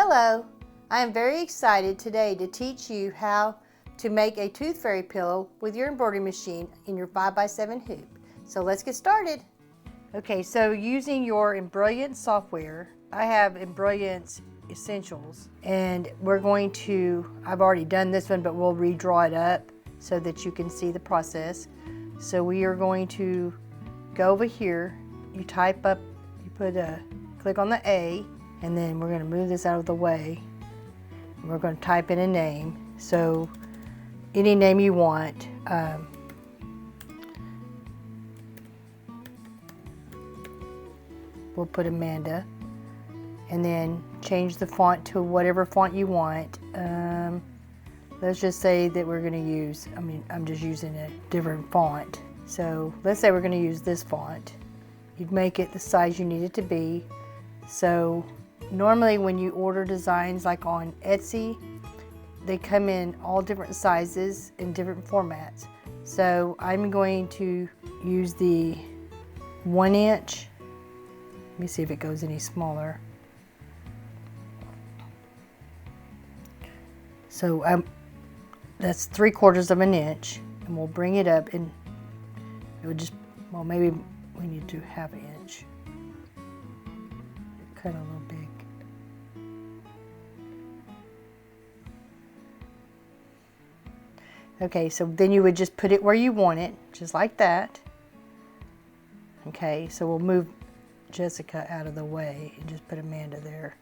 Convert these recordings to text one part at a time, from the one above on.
Hello, I am very excited today to teach you how to make a tooth fairy pillow with your embroidery machine in your 5x7 hoop. So let's get started. Okay, so using your Embrilliance software, I have Embrilliance Essentials, and we're going to, I've already done this one, but we'll redraw it up so that you can see the process. So we are going to go over here, you type up, you click on the A, and then we're going to move this out of the way. And we're going to type in a name. So any name you want. We'll put Amanda, and then change the font to whatever font you want. Let's just say that we're going to use, I'm just using a different font. So let's say we're going to use this font. You'd make it the size you need it to be. So normally when you order designs like on Etsy, they come in all different sizes and different formats. So I'm going to use the 1 inch. Let me see if it goes any smaller. So that's 3/4 of an inch, and we'll bring it up, and it would just, well, maybe we need to 1/2 inch. Kind of a little big. Okay, so then you would just put it where you want it, just like that. Okay, so we'll move Jessica out of the way and just put Amanda there.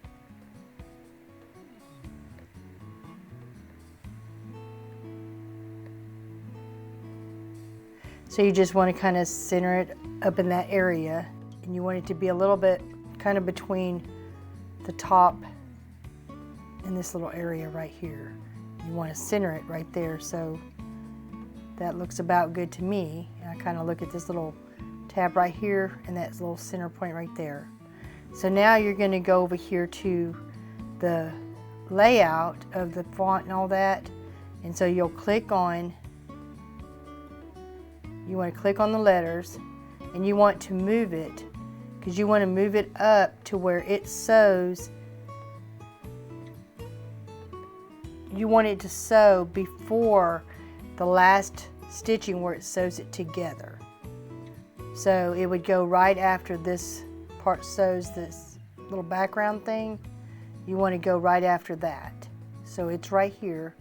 So you just want to kind of center it up in that area, and you want it to be a little bit kind of between the top and this little area right here. You want to center it right there, so that looks about good to me. And I kind of look at this little tab right here and that little center point right there. So now you're going to go over here to the layout of the font and all that, and so you'll click on, you want to click on the letters, and you want to move it, because you want to move it up to where it sews. You want it to sew before the last stitching where it sews it together. So it would go right after this part sews this little background thing. You want to go right after that. So it's right here,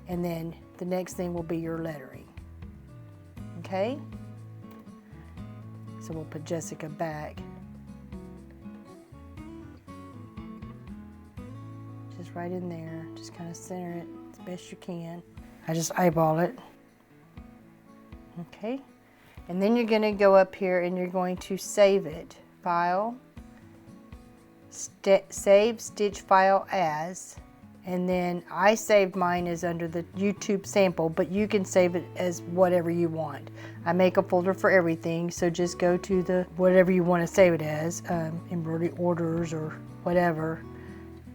and then the next thing will be your lettering. Okay? So we'll put Jessica back. Just right in there. Just kind of center it as best you can. I just eyeball it. Okay? And then you're going to go up here and you're going to save it. File, save stitch file as, and then I saved mine as under the YouTube sample, but you can save it as whatever you want. I make a folder for everything, so just go to the whatever you want to save it as, embroidery orders or whatever,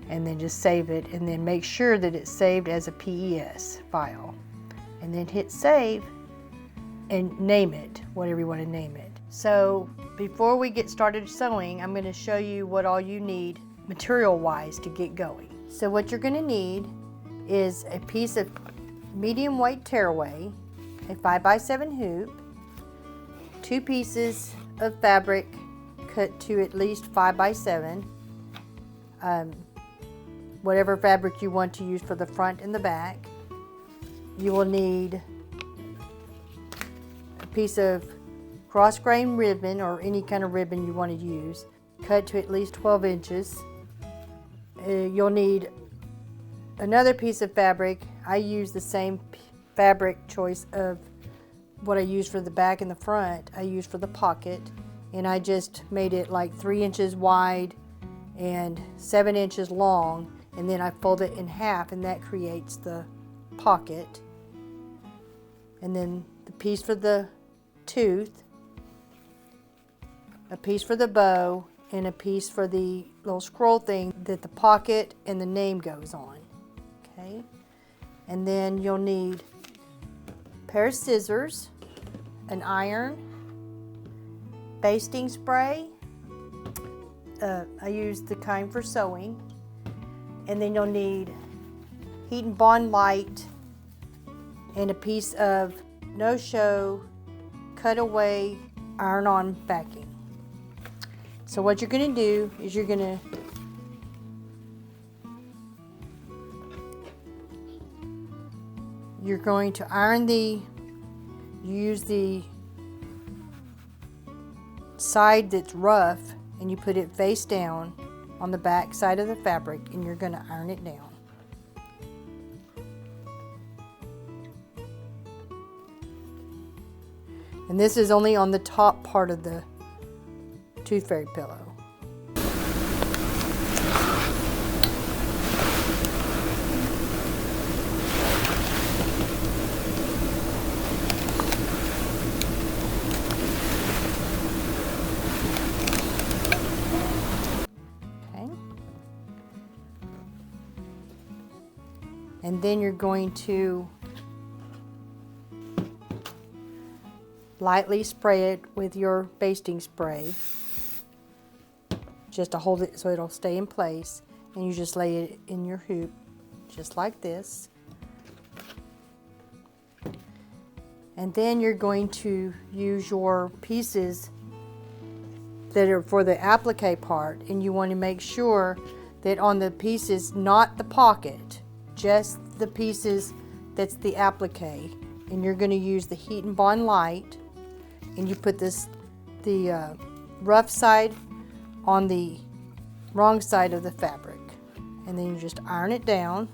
and then just save it, and then make sure that it's saved as a PES file, and then hit save and name it whatever you want to name it. So before we get started sewing, I'm going to show you what all you need material wise to get going. So what you're going to need is a piece of medium weight tearaway, a 5x7 hoop, 2 pieces of fabric cut to at least 5x7, whatever fabric you want to use for the front and the back. You will need a piece of cross grain ribbon, or any kind of ribbon you want to use, cut to at least 12 inches. You'll need another piece of fabric. I use the same fabric choice of what I use for the back and the front. I use for the pocket, and I just made it like 3 inches wide and 7 inches long, and then I fold it in half, and that creates the pocket. And then the piece for the tooth, a piece for the bow, and a piece for the little scroll thing that the pocket and the name goes on. Okay, and then you'll need a pair of scissors, an iron, basting spray. I use the kind for sewing, And then you'll need Heat and Bond light and a piece of no-show cutaway iron-on backing. So what you're going to do is you're going to iron use the side that's rough, and you put it face down on the back side of the fabric, and you're going to iron it down. And this is only on the top part of the Tooth Fairy pillow. And then you're going to lightly spray it with your basting spray, just to hold it so it'll stay in place. And you just lay it in your hoop, just like this. And then you're going to use your pieces that are for the applique part, and you want to make sure that on the pieces, not the pocket, just the pieces that's the applique. And you're going to use the Heat and Bond light, and you put the rough side on the wrong side of the fabric, and then you just iron it down.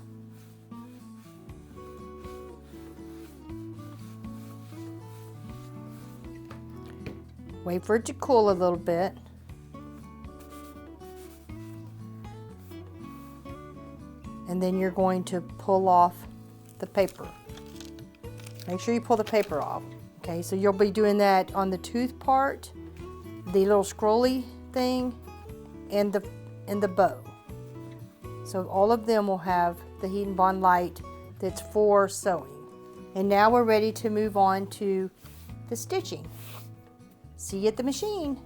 Wait for it to cool a little bit. And then you're going to pull off the paper. Make sure you pull the paper off. Okay, so you'll be doing that on the tooth part, the little scrolly thing, and the bow. So all of them will have the Heat and Bond light that's for sewing. And now we're ready to move on to the stitching. See you at the machine.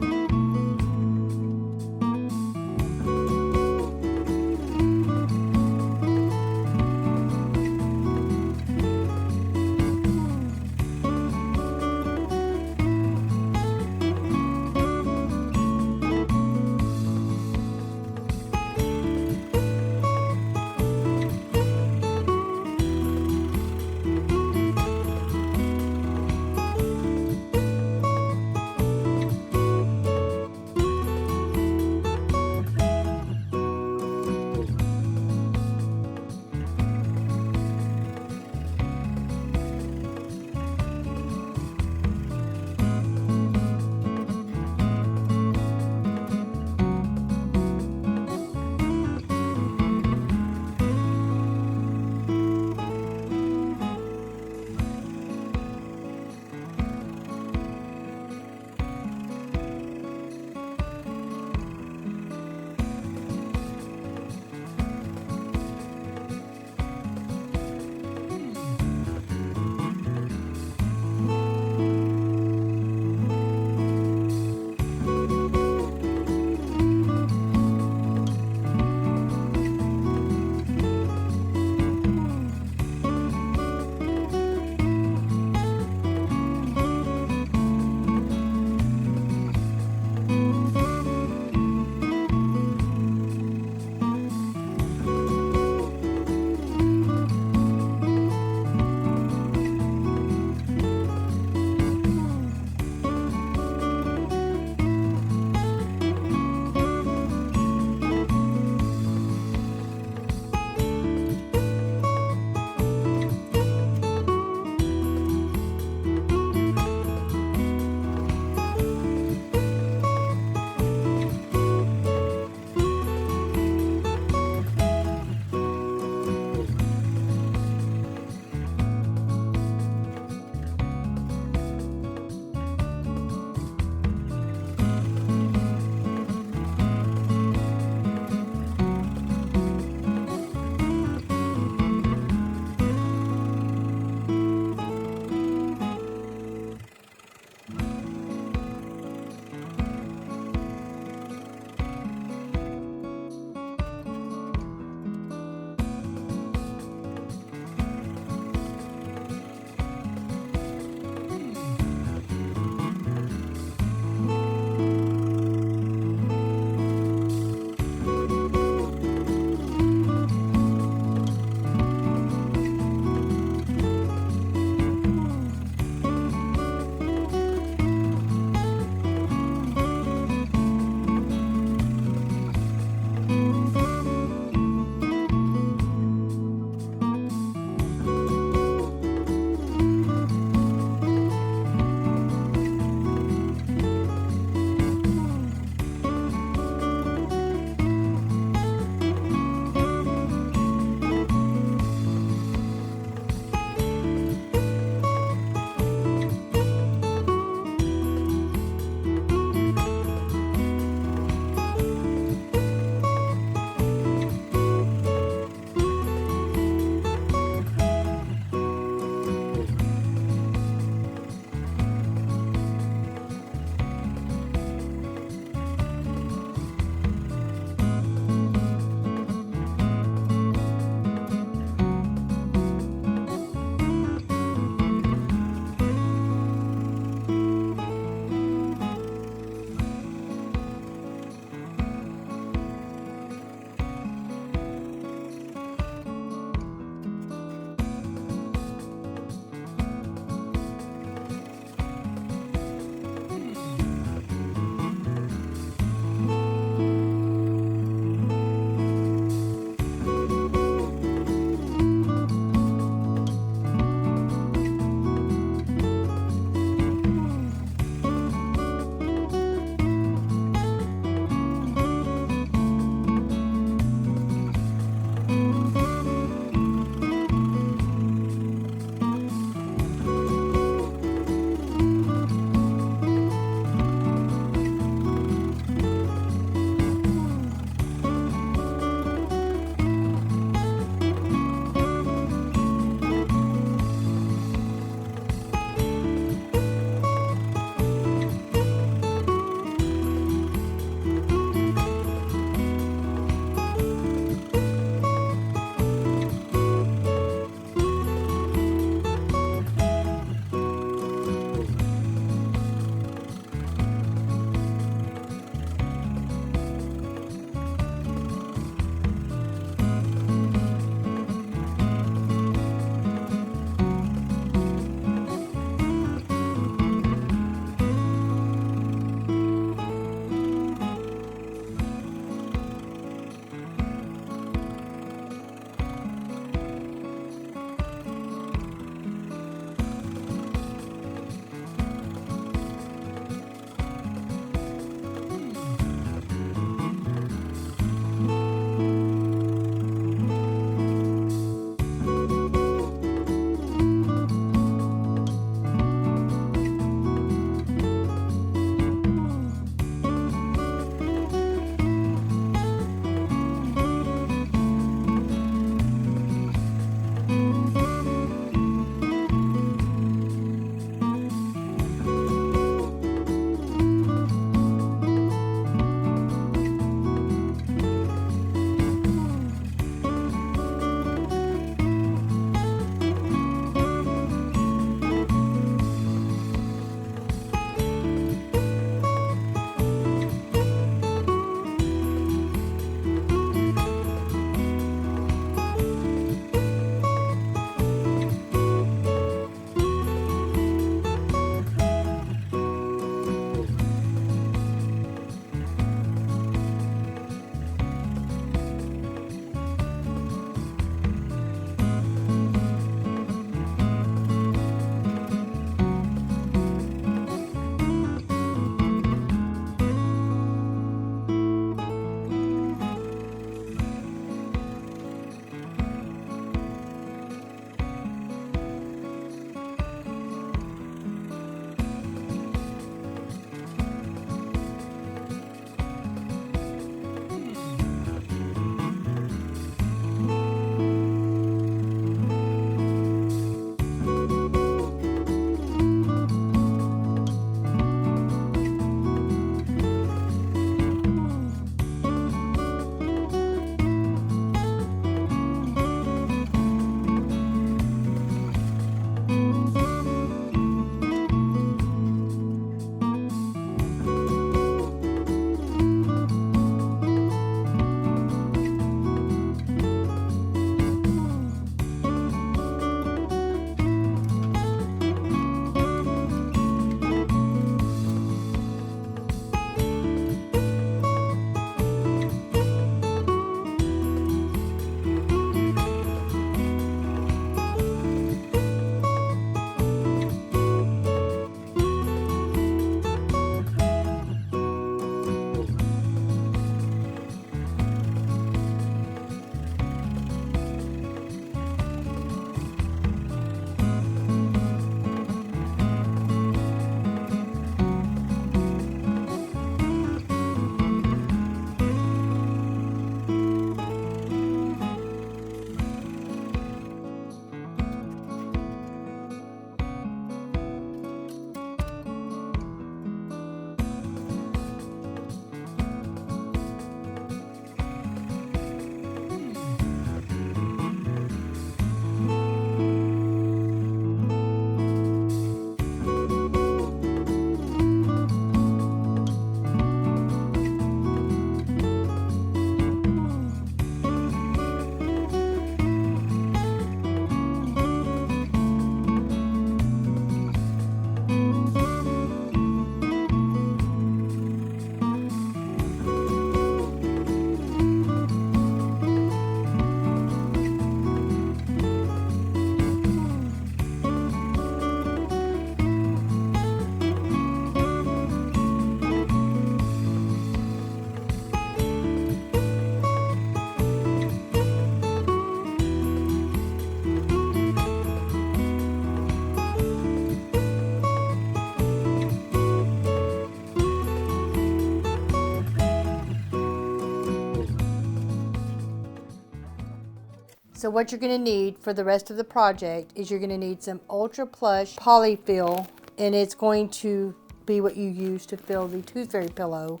So what you're going to need for the rest of the project is you're going to need some Ultra Plush polyfill, and it's going to be what you use to fill the Tooth Fairy pillow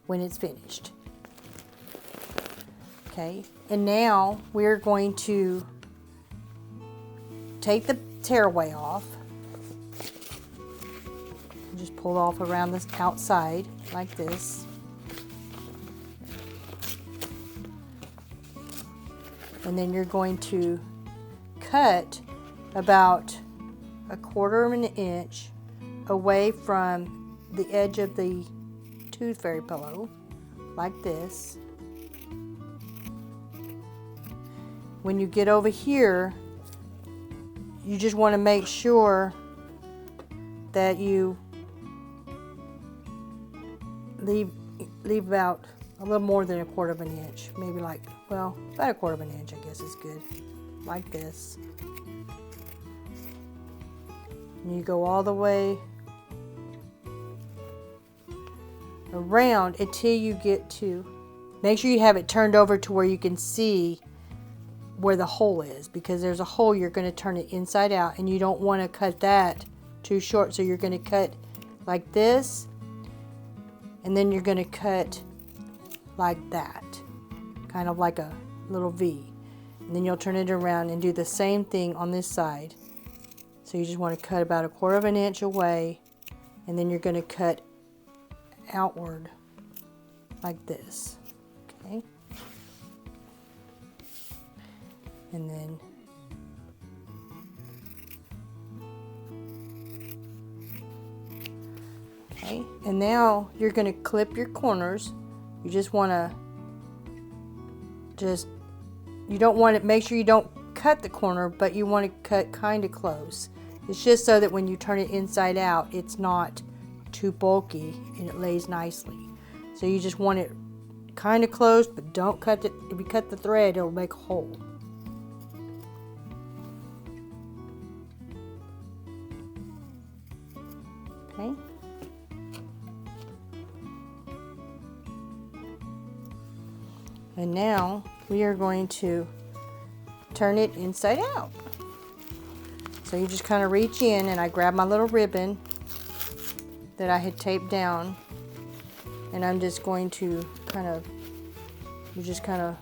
when it's finished. Okay, and now we're going to take the tearaway off. Just pull off around the outside like this. And then you're going to cut about 1/4 of an inch away from the edge of the Tooth Fairy pillow, like this. When you get over here, you just want to make sure that you leave about a little more than 1/4 of an inch, maybe like, well, about 1/4 of an inch, I guess is good, like this. And you go all the way around until you get to, make sure you have it turned over to where you can see where the hole is, because there's a hole, you're going to turn it inside out, and you don't want to cut that too short, so you're going to cut like this, and then you're going to cut like that, kind of like a little V, and then you'll turn it around and do the same thing on this side. So you just want to cut about 1/4 of an inch away, and then you're going to cut outward like this. Okay, and then okay, and now you're going to clip your corners. You just want to you don't want to, make sure you don't cut the corner, but you want to cut kind of close. It's just so that when you turn it inside out, it's not too bulky and it lays nicely. So you just want it kind of close, but don't cut it. If you cut the thread, it'll make a hole. Okay. And now we are going to turn it inside out. So you just kind of reach in, and I grab my little ribbon that I had taped down, and I'm just going to you just kind of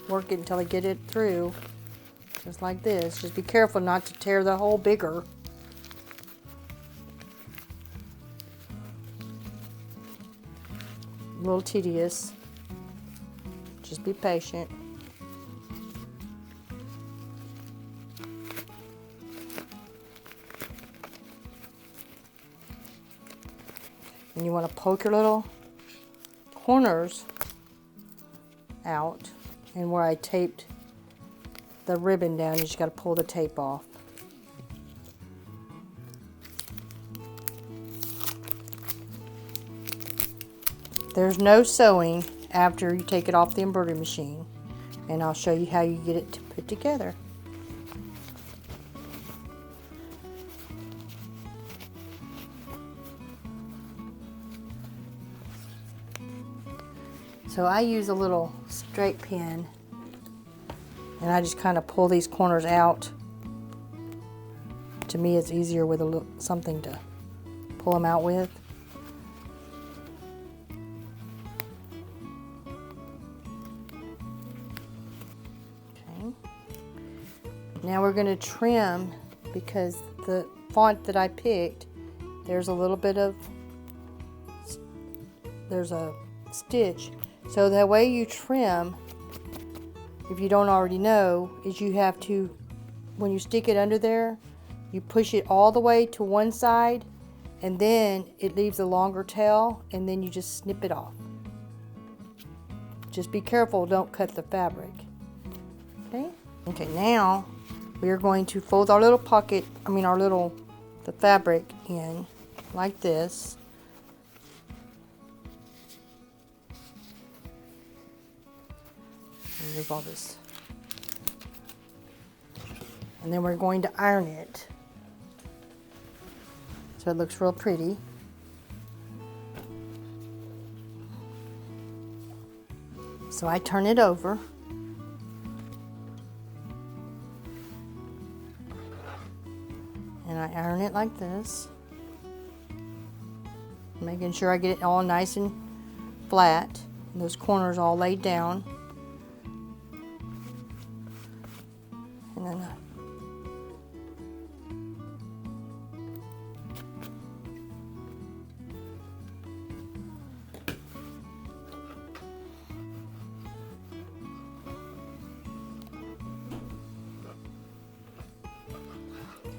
work it until I get it through, just like this. Just be careful not to tear the hole bigger. A little tedious. Just be patient. And you want to poke your little corners out, and where I taped the ribbon down, you just got to pull the tape off. There's no sewing after you take it off the embroidery machine, and I'll show you how you get it put together. So I use a little straight pin, and I just kind of pull these corners out. To me, it's easier with something to pull them out with. Okay. Now we're going to trim, because the font that I picked, there's a little bit of, there's a stitch. So the way you trim, if you don't already know, is you have to, when you stick it under there, you push it all the way to one side, and then it leaves a longer tail, and then you just snip it off. Just be careful, don't cut the fabric. Okay? Okay, now we are going to fold our little pocket, the fabric in like this. Remove all this. And then we're going to iron it so it looks real pretty. So I turn it over, And I iron it like this, making sure I get it all nice and flat, and those corners all laid down. And then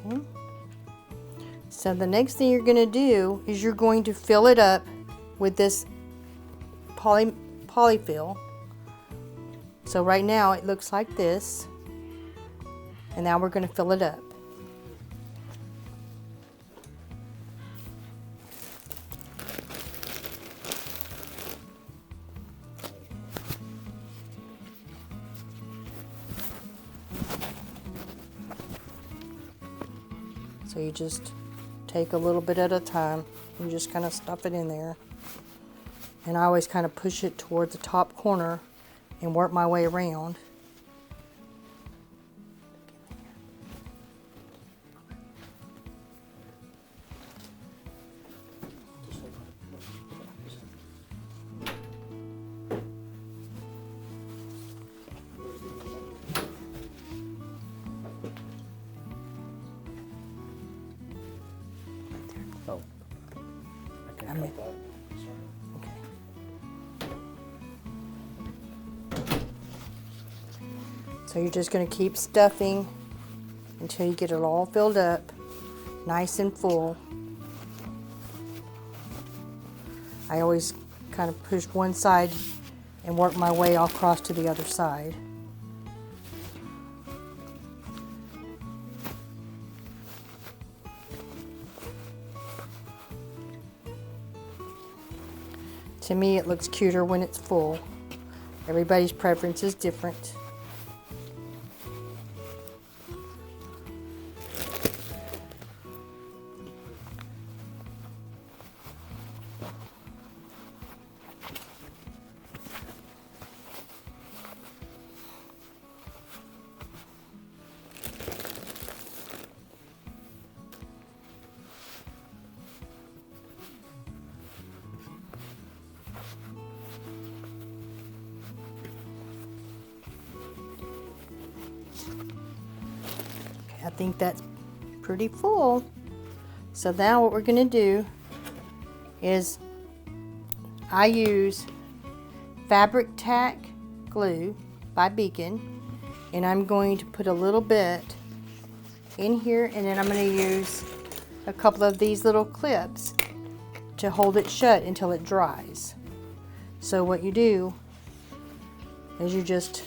okay. So the next thing you're going to do is you're going to fill it up with this polyfill. So right now it looks like this, and now we're going to fill it up. So you just take a little bit at a time and just kind of stuff it in there. And I always kind of push it toward the top corner and work my way around. Oh, I can cut that. So you're just going to keep stuffing until you get it all filled up, nice and full. I always kind of push one side and work my way across to the other side. To me, it looks cuter when it's full. Everybody's preference is different. I think that's pretty full. So now what we're going to do is I use Fabric Tack glue by Beacon, and I'm going to put a little bit in here, and then I'm going to use a couple of these little clips to hold it shut until it dries. So what you do is you just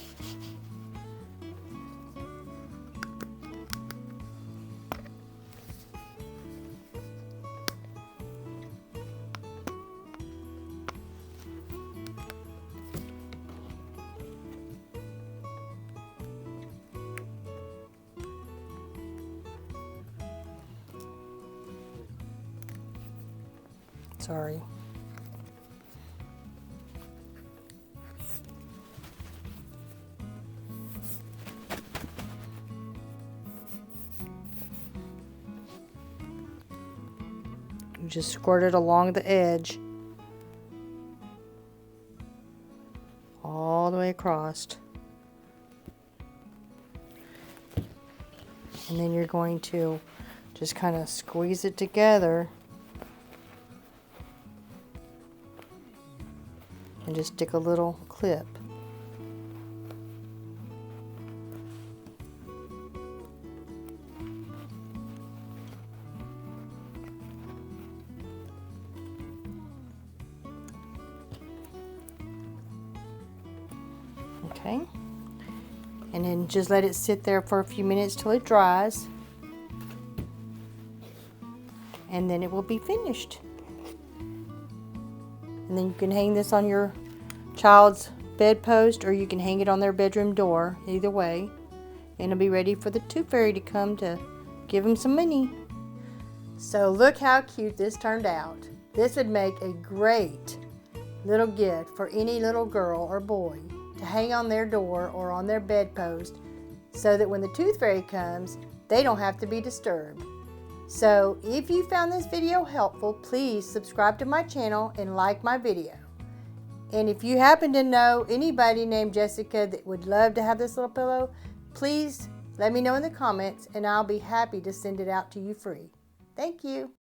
sorry. You just squirt it along the edge all the way across. And then you're going to just kind of squeeze it together and just stick a little clip. Okay, and then just let it sit there for a few minutes till it dries, and then it will be finished. And then you can hang this on your child's bedpost, or you can hang it on their bedroom door, either way, and it'll be ready for the tooth fairy to come to give them some money. So look how cute this turned out. This would make a great little gift for any little girl or boy to hang on their door or on their bedpost, so that when the tooth fairy comes, they don't have to be disturbed. So if you found this video helpful, please subscribe to my channel and like my video. And if you happen to know anybody named Jessica that would love to have this little pillow, please let me know in the comments and I'll be happy to send it out to you free. Thank you.